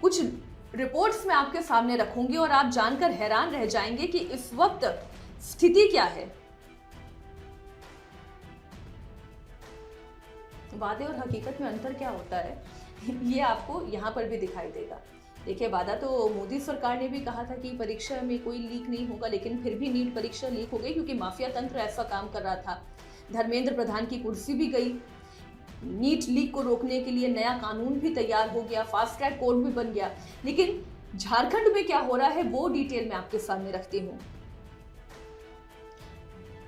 कुछ रिपोर्ट्स मैं आपके सामने रखूंगी और आप जानकर हैरान रह जाएंगे कि इस वक्त स्थिति क्या है। वादे और हकीकत में अंतर क्या होता है ये आपको यहां पर भी दिखाई देगा। देखिए, वादा तो मोदी सरकार ने भी कहा था कि परीक्षा में कोई लीक नहीं होगा, लेकिन फिर भी नीट परीक्षा लीक हो गई क्योंकि माफिया तंत्र ऐसा काम कर रहा था। धर्मेंद्र प्रधान की कुर्सी भी गई। नीट लीक को रोकने के लिए नया कानून भी तैयार हो गया, फास्ट ट्रैक कोर्ट भी बन गया। लेकिन झारखंड में क्या हो रहा है वो डिटेल में आपके सामने रखती हूँ।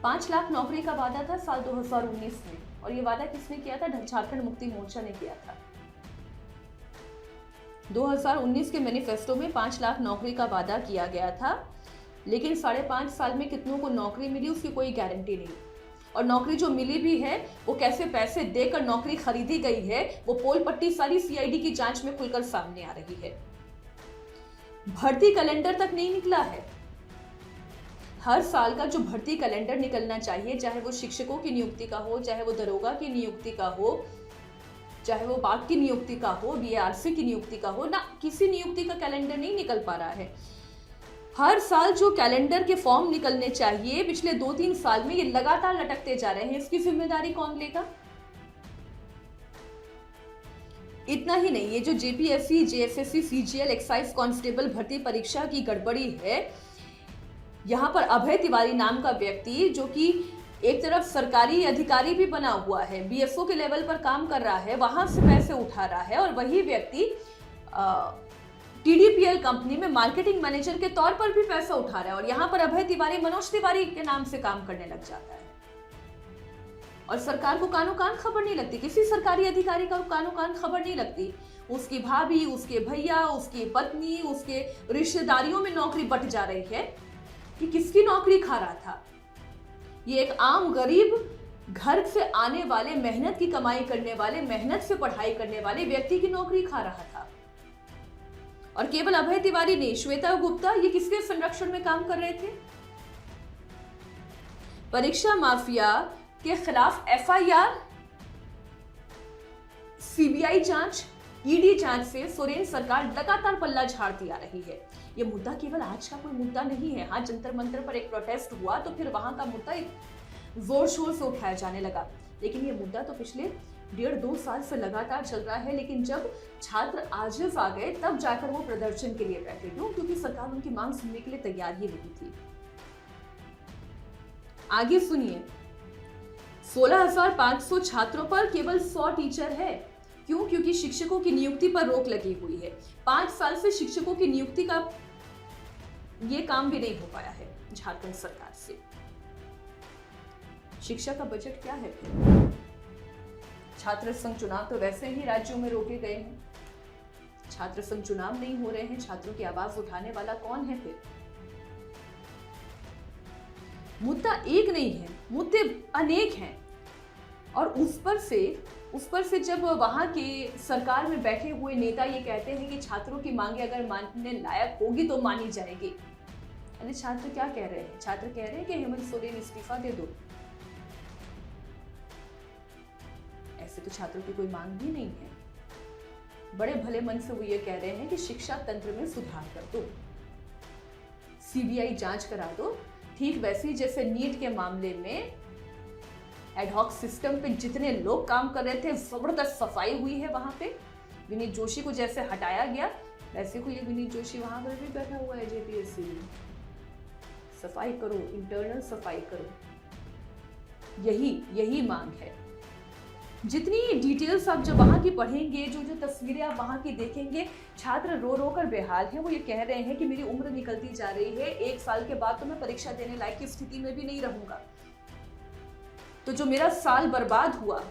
5 लाख नौकरी का वादा था साल 2019 में, और ये वादा किसने किया था? झारखंड मुक्ति मोर्चा ने किया था। 2019 के मैनिफेस्टो में 5 लाख नौकरी का वादा किया गया था, लेकिन 5.5 साल में कितनों को नौकरी मिली उसकी कोई गारंटी नहीं। और नौकरी जो मिली भी है वो कैसे पैसे देकर नौकरी खरीदी गई है वो पोल पट्टी सारी सीआईडी की जांच में खुलकर सामने आ रही है। भर्ती कैलेंडर तक नहीं निकला है। हर साल का जो भर्ती कैलेंडर निकलना चाहिए, चाहे वो शिक्षकों की नियुक्ति का हो, चाहे वो दरोगा की नियुक्ति का हो, चाहे वो बाग की नियुक्ति का हो, बीआरसी की नियुक्ति का हो, ना किसी नियुक्ति का कैलेंडर नहीं निकल पा रहा है। हर साल जो कैलेंडर के फॉर्म निकलने चाहिए पिछले 2-3 साल में ये लगातार लटकते जा रहे हैं। इसकी जिम्मेदारी कौन लेगा? इतना ही नहीं, ये जो JPSC, JSSC, CGL, excise constable भर्ती परीक्षा की गड़बड़ी है, यहाँ पर अभय तिवारी नाम का व्यक्ति जो कि एक तरफ सरकारी अधिकारी भी बना हुआ है, बीएसओ के लेवल पर काम कर रहा है, वहां से पैसे उठा रहा है, और वही व्यक्ति टीडीपीएल कंपनी में मार्केटिंग मैनेजर के तौर पर भी पैसा उठा रहा है। और यहाँ पर अभय तिवारी मनोज तिवारी के नाम से काम करने लग जाता है, और सरकार को कानो कान खबर नहीं लगती। किसी सरकारी अधिकारी का कानो कान खबर नहीं लगती। उसकी भाभी, उसके भैया, उसकी पत्नी, उसके रिश्तेदारियों में नौकरी बट जा रही है कि किसकी नौकरी खा रहा था। ये एक आम गरीब घर से आने वाले, मेहनत की कमाई करने वाले, मेहनत से पढ़ाई करने वाले व्यक्ति की नौकरी खा रहा था। और केवल अभय तिवारी नहीं, श्वेता गुप्ता, ये किसके संरक्षण में काम कर रहे थे? परीक्षा माफिया के खिलाफ एफआईआर, सीबीआई जांच, ईडी जांच से सोरेन सरकार लगातार पल्ला झाड़ती आ रही है। ये मुद्दा केवल आज का कोई मुद्दा नहीं है। हाँ, जंतर मंतर पर एक प्रोटेस्ट हुआ तो फिर वहां का मुद्दा एक जोर शोर से उठाया जाने लगा, लेकिन ये मुद्दा तो पिछले 1.5-2 साल से लगातार चल रहा है। लेकिन जब छात्र आजिज आ गए तब जाकर वो प्रदर्शन के लिए बैठे। क्यों? क्योंकि सरकार उनकी मांग सुनने के लिए तैयार ही नहीं थी। आगे सुनिए, 16,500 छात्रों पर केवल 100 टीचर है। क्यों? क्योंकि शिक्षकों की नियुक्ति पर रोक लगी हुई है। 5 साल से शिक्षकों की नियुक्ति का ये काम भी नहीं हो पाया है झारखंड सरकार से। शिक्षा का बजट क्या है फिर? छात्र संघ चुनाव तो वैसे ही राज्यों में रोके गए हैं। छात्र संघ चुनाव नहीं हो रहे हैं, छात्रों की आवाज उठाने वाला कौन है फिर? मुद्दा एक नहीं है, मुद्दे अनेक हैं। और उस पर से जब वहां के सरकार में बैठे हुए नेता ये कहते हैं कि छात्रों की मांगे अगर मानने लायक होगी तो मानी जाएगी। अरे छात्र क्या कह रहे हैं? छात्र कह रहे हैं कि हेमंत सोरेन इस्तीफा दे दो। ऐसे तो छात्रों की कोई मांग भी नहीं है। बड़े भले मन से वो ये कह रहे हैं कि शिक्षा तंत्र में सुधार कर दो, सीबीआई जांच करा दो। ठीक वैसे ही जैसे नीट के मामले में एडहॉक सिस्टम पे जितने लोग काम कर रहे थे, जबरदस्त सफाई हुई है वहां पे। विनीत जोशी को जैसे हटाया गया, वैसे को ये विनीत जोशी वहां पर भी बैठा हुआ है जेपीएससी में। सफाई करो, इंटरनल सफाई करो, यही मांग है। जितनी डिटेल्स आप जब वहां की पढ़ेंगे, जो तस्वीरें आप वहां की देखेंगे, छात्र रो रो कर बेहाल हैं। वो ये कह रहे हैं कि मेरी उम्र निकलती जा रही है, 1 साल के बाद तो मैं परीक्षा देने लायक की स्थिति में भी नहीं रहूंगा। तो जो मेरा साल बर्बाद हुआ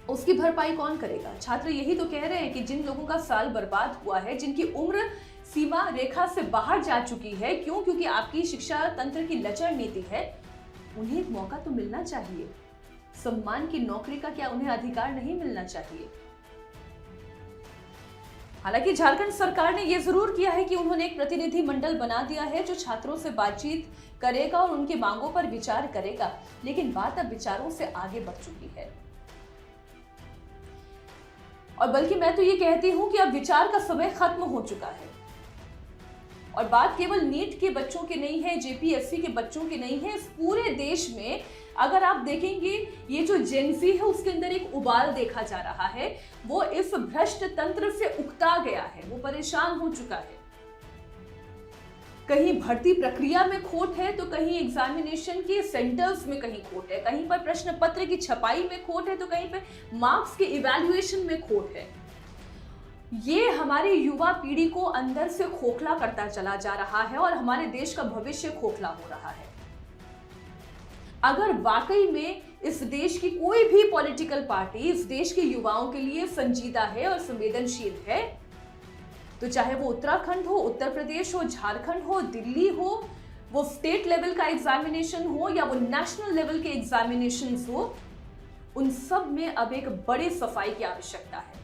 उसकी भरपाई कौन करेगा? छात्र यही तो कह रहे हैं कि जिन लोगों का साल बर्बाद हुआ है, जिनकी उम्र सीमा रेखा से बाहर जा चुकी है, क्यों? क्योंकि आपकी शिक्षा तंत्र की लचर नीति है, उन्हें एक मौका तो मिलना चाहिए। सम्मान की नौकरी का क्या उन्हें अधिकार नहीं मिलना चाहिए? हालांकि झारखंड सरकार ने यह जरूर किया है कि उन्होंने एक प्रतिनिधि मंडल बना दिया है जो छात्रों से बातचीत करेगा और उनकी मांगों पर विचार करेगा, लेकिन बात अब विचारों से आगे बढ़ चुकी है। और बल्कि मैं तो ये कहती हूं कि अब विचार का समय खत्म हो चुका है। और बात केवल नीट के बच्चों की नहीं है, जेपीएससी के बच्चों की नहीं है, इस पूरे देश में अगर आप देखेंगे ये जो जेनजी है उसके अंदर एक उबाल देखा जा रहा है। वो इस भ्रष्ट तंत्र से उकता गया है, वो परेशान हो चुका है। कहीं भर्ती प्रक्रिया में खोट है तो कहीं एग्जामिनेशन के सेंटर्स में कहीं खोट है, कहीं पर प्रश्न पत्र की छपाई में खोट है तो कहीं पर मार्क्स के इवैल्यूएशन में खोट है। ये हमारी युवा पीढ़ी को अंदर से खोखला करता चला जा रहा है और हमारे देश का भविष्य खोखला हो रहा है। अगर वाकई में इस देश की कोई भी पॉलिटिकल पार्टी इस देश के युवाओं के लिए संजीदा है और संवेदनशील है, तो चाहे वो उत्तराखंड हो, उत्तर प्रदेश हो, झारखंड हो, दिल्ली हो, वो स्टेट लेवल का एग्जामिनेशन हो या वो नेशनल लेवल के एग्जामिनेशन हो, उन सब में अब एक बड़ी सफाई की आवश्यकता है।